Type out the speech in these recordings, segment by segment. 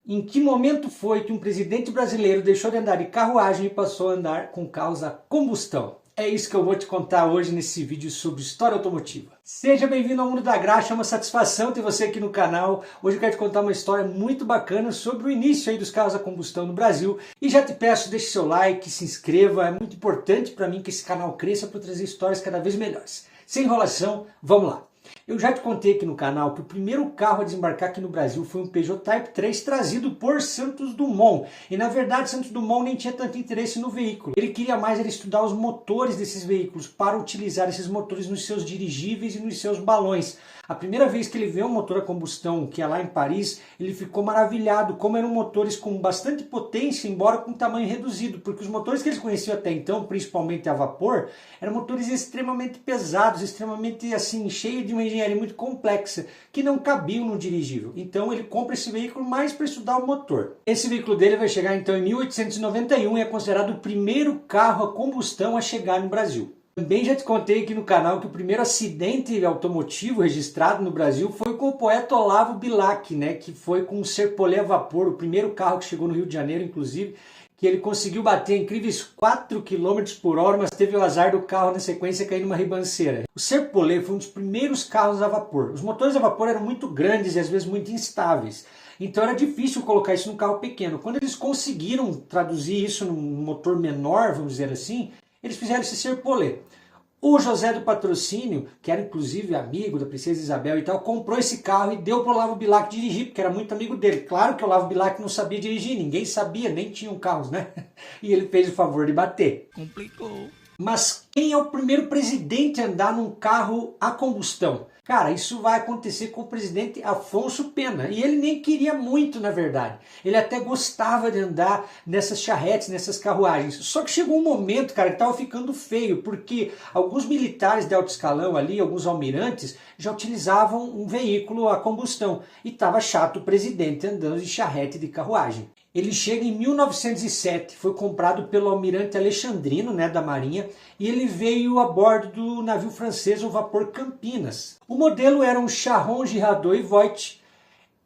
Em que momento foi que um presidente brasileiro deixou de andar de carruagem e passou a andar com carros a combustão? É isso que eu vou te contar hoje nesse vídeo sobre história automotiva. Seja bem-vindo ao Mundo da Graxa, é uma satisfação ter você aqui no canal. Hoje eu quero te contar uma história muito bacana sobre o início aí dos carros a combustão no Brasil. E já te peço, deixe seu like, se inscreva, é muito importante para mim que esse canal cresça para trazer histórias cada vez melhores. Sem enrolação, vamos lá. Eu já te contei aqui no canal que o primeiro carro a desembarcar aqui no Brasil foi um Peugeot Type 3 trazido por Santos Dumont. E na verdade Santos Dumont nem tinha tanto interesse no veículo. Ele queria mais era estudar os motores desses veículos para utilizar esses motores nos seus dirigíveis e nos seus balões. A primeira vez que ele vê um motor a combustão, que é lá em Paris, ele ficou maravilhado, como eram motores com bastante potência, embora com tamanho reduzido, porque os motores que eles conheciam até então, principalmente a vapor, eram motores extremamente pesados, extremamente assim, cheios de uma engenharia muito complexa, que não cabiam no dirigível. Então ele compra esse veículo mais para estudar o motor. Esse veículo dele vai chegar então em 1891 e é considerado o primeiro carro a combustão a chegar no Brasil. Também já te contei aqui no canal que o primeiro acidente automotivo registrado no Brasil foi com o poeta Olavo Bilac, que foi com um Serpollet a vapor, o primeiro carro que chegou no Rio de Janeiro, inclusive, que ele conseguiu bater incríveis 4 km por hora, mas teve o azar do carro na sequência cair numa ribanceira. O Serpollet foi um dos primeiros carros a vapor. Os motores a vapor eram muito grandes e às vezes muito instáveis. Então era difícil colocar isso num carro pequeno. Quando eles conseguiram traduzir isso num motor menor, vamos dizer assim, eles fizeram esse Serpollet. O José do Patrocínio, que era inclusive amigo da Princesa Isabel e tal, comprou esse carro e deu para o Olavo Bilac dirigir, porque era muito amigo dele. Claro que o Olavo Bilac não sabia dirigir, ninguém sabia, nem tinham carros, né? E ele fez o favor de bater. Complicou. Mas quem é o primeiro presidente a andar num carro a combustão? Cara, isso vai acontecer com o presidente Afonso Pena. E ele nem queria muito, na verdade. Ele até gostava de andar nessas charretes, nessas carruagens. Só que chegou um momento, cara, que estava ficando feio, porque alguns militares de alto escalão ali, alguns almirantes, já utilizavam um veículo a combustão. E estava chato o presidente andando de charrete de carruagem. Ele chega em 1907, foi comprado pelo almirante Alexandrino, da Marinha, e ele veio a bordo do navio francês, o vapor Campinas. O modelo era um Charron Girardot e Voit,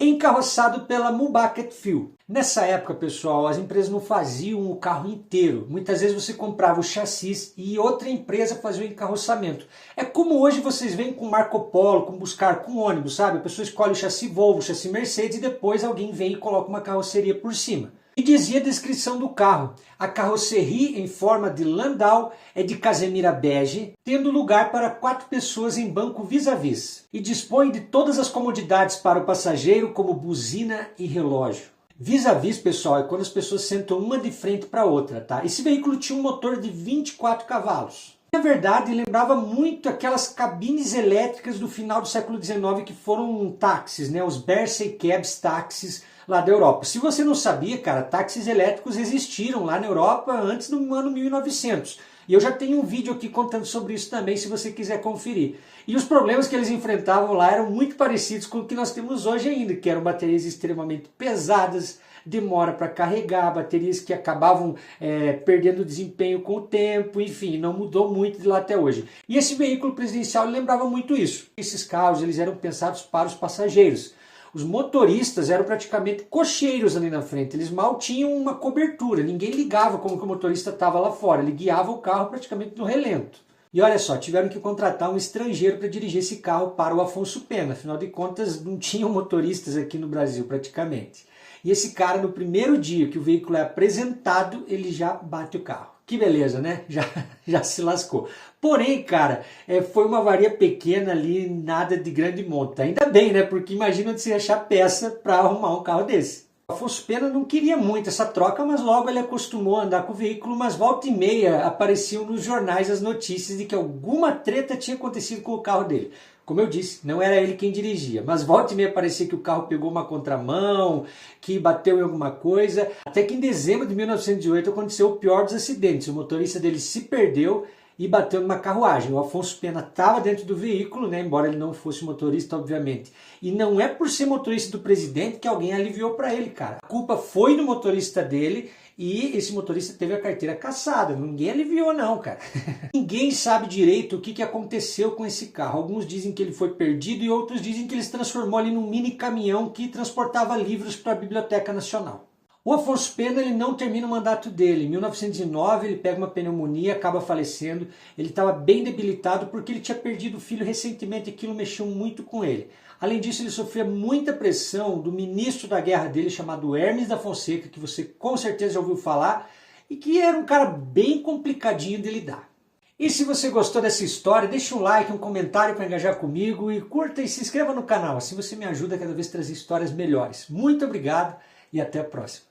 encarroçado pela Mubaket Fuel. Nessa época, pessoal, as empresas não faziam o carro inteiro. Muitas vezes você comprava o chassi e outra empresa fazia o encarroçamento. É como hoje vocês veem com Marco Polo, com Buscar, com ônibus, sabe? A pessoa escolhe o chassi Volvo, o chassi Mercedes e depois alguém vem e coloca uma carroceria por cima. E dizia a descrição do carro: a carroceria em forma de Landau é de casemira bege, tendo lugar para 4 pessoas em banco vis-à-vis. E dispõe de todas as comodidades para o passageiro, como buzina e relógio. Vis-à-vis, pessoal, é quando as pessoas sentam uma de frente para a outra, tá? Esse veículo tinha um motor de 24 cavalos. Na verdade, lembrava muito aquelas cabines elétricas do final do século XIX que foram táxis, os Bersey Cabs táxis lá da Europa. Se você não sabia, cara, táxis elétricos existiram lá na Europa antes do ano 1900. E eu já tenho um vídeo aqui contando sobre isso também, se você quiser conferir. E os problemas que eles enfrentavam lá eram muito parecidos com o que nós temos hoje ainda, que eram baterias extremamente pesadas, demora para carregar, baterias que acabavam perdendo desempenho com o tempo, enfim, não mudou muito de lá até hoje. E esse veículo presidencial lembrava muito isso. Esses carros eles eram pensados para os passageiros. Os motoristas eram praticamente cocheiros ali na frente, eles mal tinham uma cobertura, ninguém ligava como que o motorista estava lá fora, ele guiava o carro praticamente no relento. E olha só, tiveram que contratar um estrangeiro para dirigir esse carro para o Afonso Pena, afinal de contas não tinham motoristas aqui no Brasil praticamente. E esse cara, no primeiro dia que o veículo é apresentado, ele já bate o carro. Que beleza, né? Já se lascou. Porém, cara, foi uma avaria pequena ali, nada de grande monta. Ainda bem, né? Porque imagina onde você achar peça para arrumar um carro desse. O Afonso Pena não queria muito essa troca, mas logo ele acostumou a andar com o veículo, mas volta e meia apareciam nos jornais as notícias de que alguma treta tinha acontecido com o carro dele. Como eu disse, não era ele quem dirigia, mas volta e meia parecia que o carro pegou uma contramão, que bateu em alguma coisa, até que em dezembro de 1908 aconteceu o pior dos acidentes. O motorista dele se perdeu e bateu numa carruagem. O Afonso Pena estava dentro do veículo, né, embora ele não fosse motorista, obviamente. E não é por ser motorista do presidente que alguém aliviou para ele, cara. A culpa foi do motorista dele e esse motorista teve a carteira cassada. Ninguém aliviou não, cara. Ninguém sabe direito o que aconteceu com esse carro. Alguns dizem que ele foi perdido e outros dizem que ele se transformou ali num mini caminhão que transportava livros para a Biblioteca Nacional. O Afonso Pena ele não termina o mandato dele. Em 1909 ele pega uma pneumonia, acaba falecendo. Ele estava bem debilitado porque ele tinha perdido o filho recentemente e aquilo mexeu muito com ele. Além disso, ele sofria muita pressão do ministro da guerra dele, chamado Hermes da Fonseca, que você com certeza já ouviu falar, e que era um cara bem complicadinho de lidar. E se você gostou dessa história, deixa um like, um comentário para engajar comigo e curta e se inscreva no canal, assim você me ajuda a cada vez a trazer histórias melhores. Muito obrigado e até a próxima.